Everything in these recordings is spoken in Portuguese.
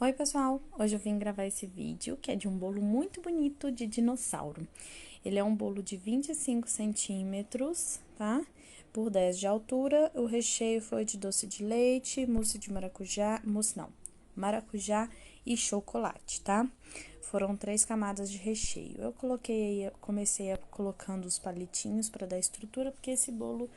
Oi pessoal, hoje eu vim gravar esse vídeo que é de um bolo muito bonito de dinossauro. Ele é um bolo de 25 centímetros, tá? Por 10 de altura, o recheio foi de doce de leite, mousse de maracujá, maracujá e chocolate, tá? Foram 3 camadas de recheio. Comecei colocando os palitinhos para dar estrutura, porque esse bolo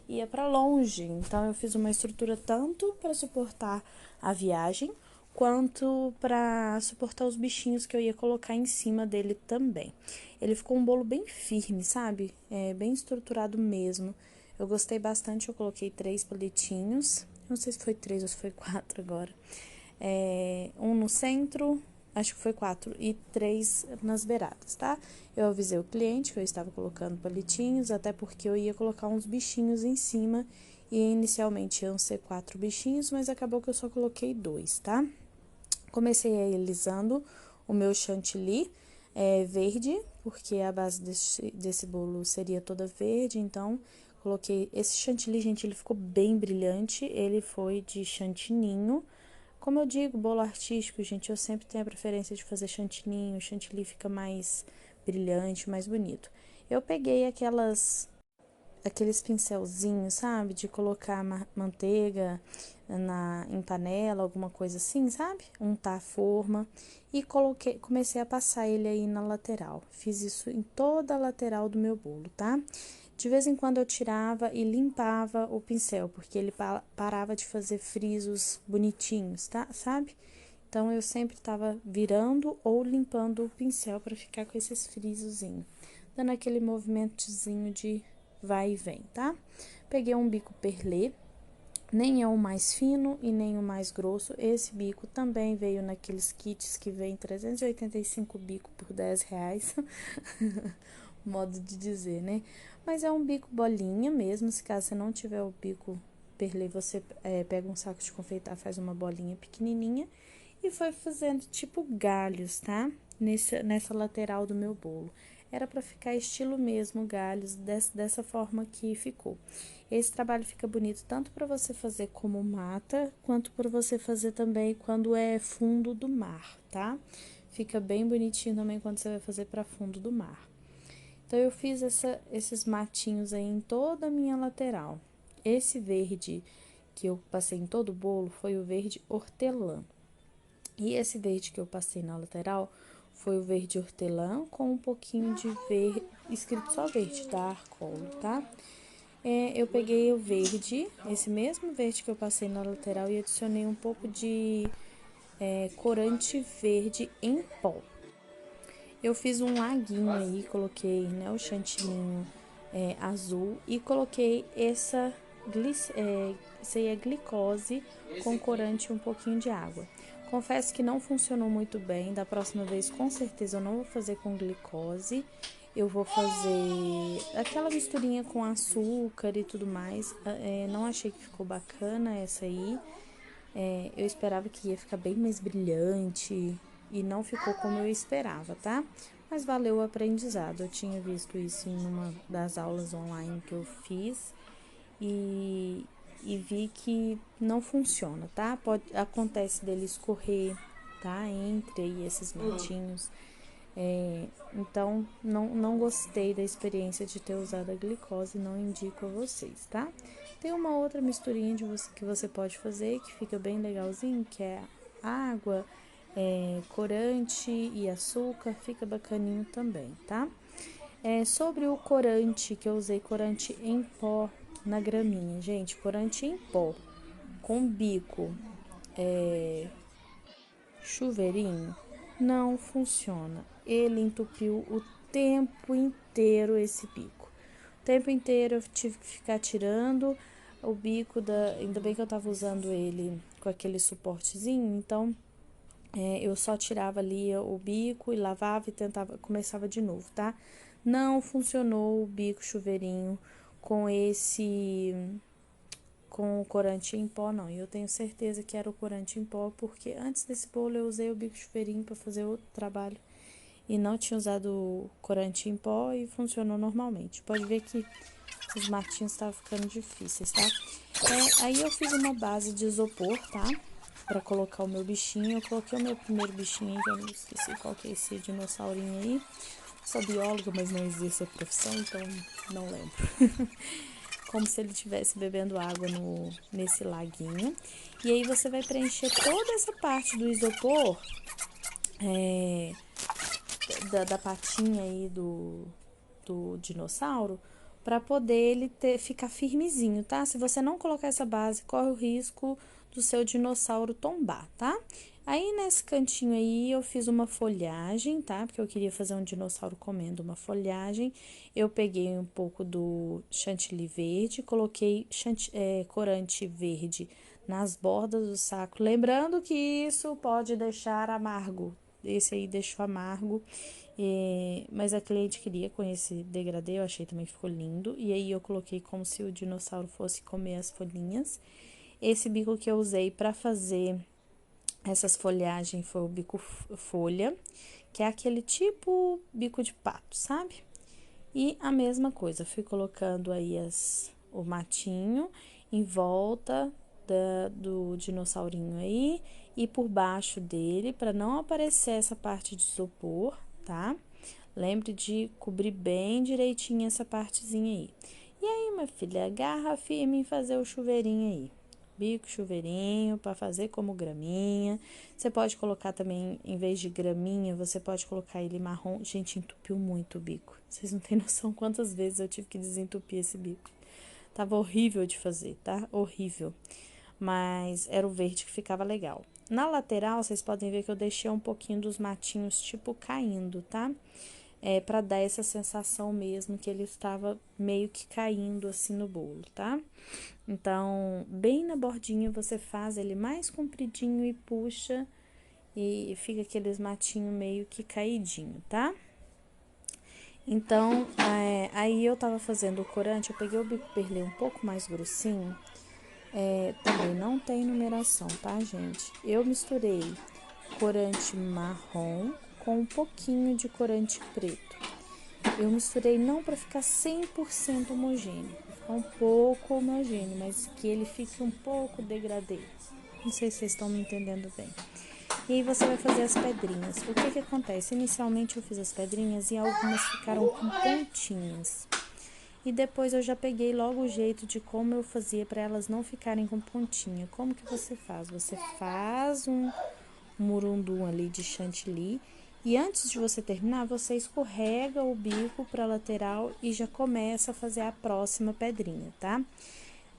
ia para longe. Então, eu fiz uma estrutura tanto para suportar a viagem, quanto para suportar os bichinhos que eu ia colocar em cima dele também. Ele ficou um bolo bem firme, sabe? Bem estruturado mesmo. Eu gostei bastante, eu coloquei 3 palitinhos. Não sei se foi 3 ou se foi 4 agora. Um no centro, acho que foi 4, e 3 nas beiradas, tá? Eu avisei o cliente que eu estava colocando palitinhos, até porque eu ia colocar uns bichinhos em cima, e inicialmente iam ser 4 bichinhos, mas acabou que eu só coloquei 2, tá? Comecei alisando o meu chantilly verde, porque a base desse bolo seria toda verde, então coloquei esse chantilly, gente, ele ficou bem brilhante, ele foi de chantininho. Como eu digo, bolo artístico, gente, eu sempre tenho a preferência de fazer chantininho, o chantilly fica mais brilhante, mais bonito. Eu peguei aqueles pincelzinhos, sabe? De colocar manteiga em panela, alguma coisa assim, sabe? Untar a forma. E comecei a passar ele aí na lateral. Fiz isso em toda a lateral do meu bolo, tá? De vez em quando eu tirava e limpava o pincel, porque ele parava de fazer frisos bonitinhos, tá? Sabe? Então, eu sempre tava virando ou limpando o pincel para ficar com esses frisozinhos, dando aquele movimentozinho de vai e vem, tá? Peguei um bico perlê, nem é o mais fino e nem o mais grosso. Esse bico também veio naqueles kits que vem 385 bico por R$ 10. Modo de dizer, né? Mas é um bico bolinha mesmo. Se caso você não tiver o bico perlê, você pega um saco de confeitar, faz uma bolinha pequenininha e foi fazendo tipo galhos, tá? Nessa lateral do meu bolo. Era para ficar estilo mesmo galhos, dessa forma que ficou. Esse trabalho fica bonito tanto para você fazer como mata, quanto para você fazer também quando é fundo do mar, tá? Fica bem bonitinho também quando você vai fazer para fundo do mar. Então, eu fiz esses matinhos aí em toda a minha lateral. Esse verde que eu passei em todo o bolo foi o verde hortelã. E esse verde que eu passei na lateral foi o verde hortelã com um pouquinho de verde, escrito só verde, da Arcolo, tá? Eu peguei o verde, esse mesmo verde que eu passei na lateral, e adicionei um pouco de corante verde em pó. Eu fiz um laguinho aí, coloquei, né, o chantininho azul e coloquei isso aí é glicose com corante e um pouquinho de água. Confesso que não funcionou muito bem, da próxima vez com certeza eu não vou fazer com glicose, eu vou fazer aquela misturinha com açúcar e tudo mais. Não achei que ficou bacana essa aí. Eu esperava que ia ficar bem mais brilhante e não ficou como eu esperava, tá? Mas valeu o aprendizado. Eu tinha visto isso em uma das aulas online que eu fiz e vi que não funciona, tá? Acontece dele escorrer, tá? Entre aí esses matinhos. Então, não gostei da experiência de ter usado a glicose, não indico a vocês, tá? Tem uma outra misturinha que você pode fazer, que fica bem legalzinho, que é água, corante e açúcar, fica bacaninho também, tá? Sobre o corante, que eu usei corante em pó na graminha, gente, corante em pó, com bico, chuveirinho, não funciona. Ele entupiu o tempo inteiro esse bico. O tempo inteiro eu tive que ficar tirando o bico ainda bem que eu tava usando ele com aquele suportezinho, então eu só tirava ali o bico e lavava e começava de novo, tá? Não funcionou o bico chuveirinho com com o corante em pó, não. E eu tenho certeza que era o corante em pó, porque antes desse bolo eu usei o bico chuveirinho para fazer outro trabalho e não tinha usado o corante em pó e funcionou normalmente. Pode ver que os matinhos estavam ficando difíceis, tá? Aí eu fiz uma base de isopor, tá? pra colocar o meu bichinho. Eu coloquei o meu primeiro bichinho, que eu não esqueci qual que é esse dinossaurinho aí. Sou bióloga, mas não exerço a profissão, então não lembro. Como se ele estivesse bebendo água nesse laguinho. E aí você vai preencher toda essa parte do isopor, da patinha aí do dinossauro, para poder ele ficar firmezinho, tá? Se você não colocar essa base, corre o risco do seu dinossauro tombar, tá? Aí, nesse cantinho aí, eu fiz uma folhagem, tá? Porque eu queria fazer um dinossauro comendo uma folhagem. Eu peguei um pouco do chantilly verde, coloquei corante verde nas bordas do saco. Lembrando que isso pode deixar amargo. Esse aí deixou amargo, mas a cliente queria com esse degradê, eu achei também ficou lindo. E aí eu coloquei como se o dinossauro fosse comer as folhinhas. Esse bico que eu usei para fazer essas folhagens foi o bico folha, que é aquele tipo bico de pato, sabe? E a mesma coisa, fui colocando aí o matinho em volta do dinossaurinho aí e por baixo dele, para não aparecer essa parte de isopor, tá? Lembre de cobrir bem direitinho essa partezinha aí. E aí, minha filha, agarra firme em fazer o chuveirinho aí. Bico, chuveirinho, para fazer como graminha. Você pode colocar também, em vez de graminha, você pode colocar ele marrom. Gente, entupiu muito o bico. Vocês não têm noção quantas vezes eu tive que desentupir esse bico. Tava horrível de fazer, tá? Horrível. Mas era o verde que ficava legal. Na lateral, vocês podem ver que eu deixei um pouquinho dos matinhos, tipo, caindo, tá? Para dar essa sensação mesmo que ele estava meio que caindo assim no bolo, tá? Então, bem na bordinha você faz ele mais compridinho e puxa e fica aqueles matinhos meio que caidinho, tá? Então, aí eu tava fazendo o corante, eu peguei o bico perlê um pouco mais grossinho, também não tem numeração, tá, gente? Eu misturei corante marrom com um pouquinho de corante preto. Eu misturei não para ficar 100% homogêneo, pra ficar um pouco homogêneo, mas que ele fique um pouco degradê. Não sei se vocês estão me entendendo bem. E aí você vai fazer as pedrinhas. O que acontece? Inicialmente eu fiz as pedrinhas e algumas ficaram com pontinhas. E depois eu já peguei logo o jeito de como eu fazia para elas não ficarem com pontinha. Como que você faz? Você faz um murundum ali de chantilly e antes de você terminar, você escorrega o bico para a lateral e já começa a fazer a próxima pedrinha, tá?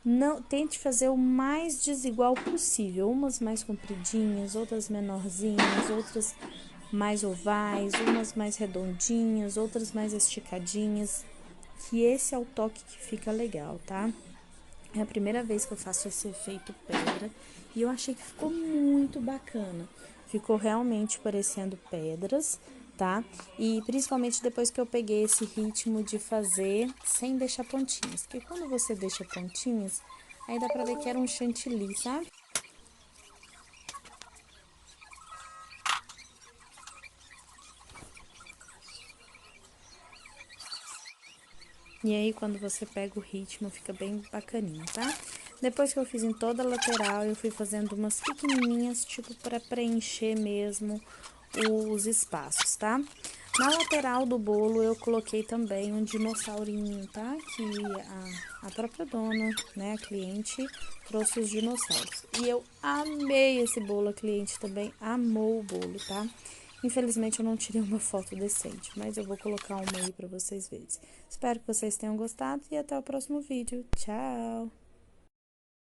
Não, tente fazer o mais desigual possível, umas mais compridinhas, outras menorzinhas, outras mais ovais, umas mais redondinhas, outras mais esticadinhas, que esse é o toque que fica legal, tá? É a primeira vez que eu faço esse efeito pedra e eu achei que ficou muito bacana. Ficou realmente parecendo pedras, tá? E principalmente depois que eu peguei esse ritmo de fazer sem deixar pontinhas. Porque quando você deixa pontinhas, aí dá pra ver que era um chantilly, sabe? E aí, quando você pega o ritmo, fica bem bacaninho, tá? Depois que eu fiz em toda a lateral, eu fui fazendo umas pequenininhas, tipo, para preencher mesmo os espaços, tá? Na lateral do bolo, eu coloquei também um dinossaurinho, tá? Que a própria dona, né, a cliente, trouxe os dinossauros. E eu amei esse bolo, a cliente também amou o bolo, tá? Infelizmente, eu não tirei uma foto decente, mas eu vou colocar uma aí pra vocês verem. Espero que vocês tenham gostado e até o próximo vídeo. Tchau!